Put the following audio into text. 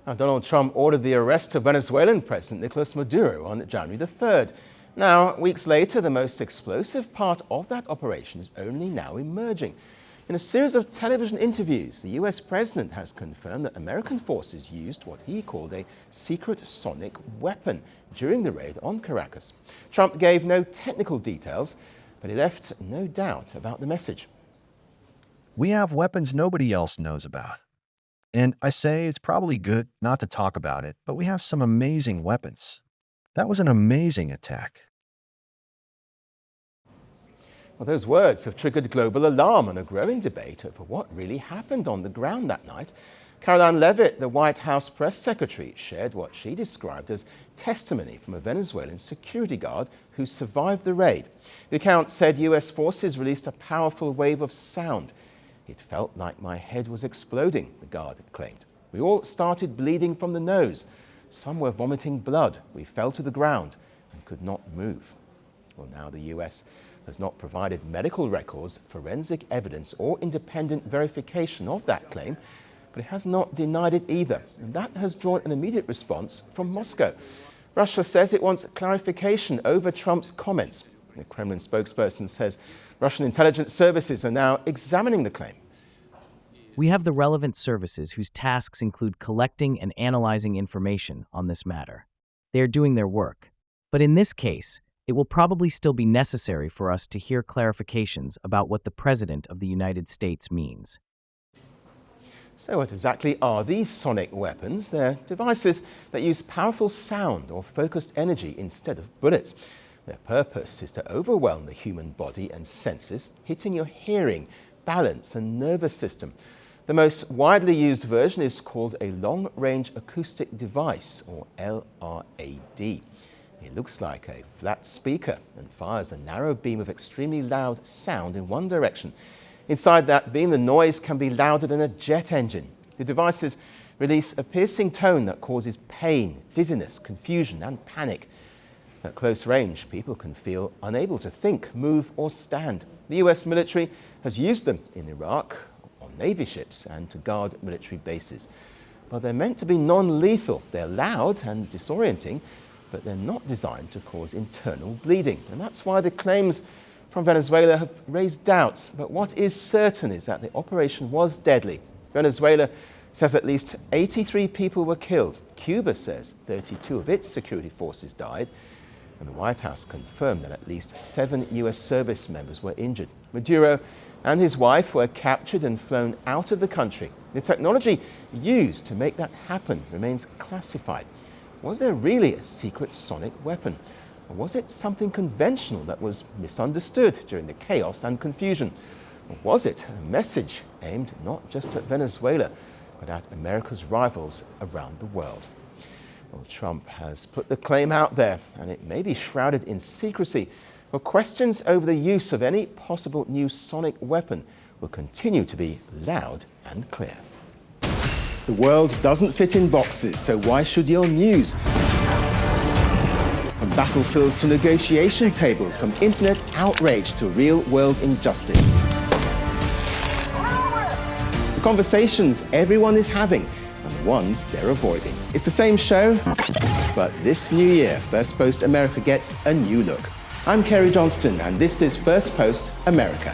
Now, Donald Trump ordered the arrest of Venezuelan President Nicolas Maduro on January the 3rd. Now, weeks later, the most explosive part of that operation is only now emerging. In a series of television interviews, the US president has confirmed that American forces used what he called a secret sonic weapon during the raid on Caracas. Trump gave no technical details, but he left no doubt about the message. We have weapons nobody else knows about. And I say it's probably good not to talk about it, but we have some amazing weapons. That was an amazing attack. Well, those words have triggered global alarm and a growing debate over what really happened on the ground that night. Caroline Leavitt, the White House press secretary, shared what she described as testimony from a Venezuelan security guard who survived the raid. The account said US forces released a powerful wave of sound. It felt like my head was exploding, the guard claimed. We all started bleeding from the nose. Some were vomiting blood. We fell to the ground and could not move. Well, now the US has not provided medical records, forensic evidence or independent verification of that claim, but it has not denied it either. And that has drawn an immediate response from Moscow. Russia says it wants clarification over Trump's comments. The Kremlin spokesperson says Russian intelligence services are now examining the claim. We have the relevant services whose tasks include collecting and analyzing information on this matter. They are doing their work. But in this case, it will probably still be necessary for us to hear clarifications about what the President of the United States means. So what exactly are these sonic weapons? They're devices that use powerful sound or focused energy instead of bullets. Their purpose is to overwhelm the human body and senses, hitting your hearing, balance and nervous system. The most widely used version is called a long-range acoustic device, or LRAD. It looks like a flat speaker and fires a narrow beam of extremely loud sound in one direction. Inside that beam, the noise can be louder than a jet engine. The devices release a piercing tone that causes pain, dizziness, confusion and panic. At close range, people can feel unable to think, move or stand. The US military has used them in Iraq, on Navy ships and to guard military bases. But they're meant to be non-lethal. They're loud and disorienting, but they're not designed to cause internal bleeding. And that's why the claims from Venezuela have raised doubts. But what is certain is that the operation was deadly. Venezuela says at least 83 people were killed. Cuba says 32 of its security forces died. And the White House confirmed that at least 7 US service members were injured. Maduro and his wife were captured and flown out of the country. The technology used to make that happen remains classified. Was there really a secret sonic weapon? Or was it something conventional that was misunderstood during the chaos and confusion? Or was it a message aimed not just at Venezuela, but at America's rivals around the world? Well, Trump has put the claim out there, and it may be shrouded in secrecy. Well, questions over the use of any possible new sonic weapon will continue to be loud and clear. The world doesn't fit in boxes, so why should your news? From battlefields to negotiation tables, from internet outrage to real-world injustice. The conversations everyone is having and the ones they're avoiding. It's the same show, but this new year, Firstpost America gets a new look. I'm Cary Johnston, and this is Firstpost America.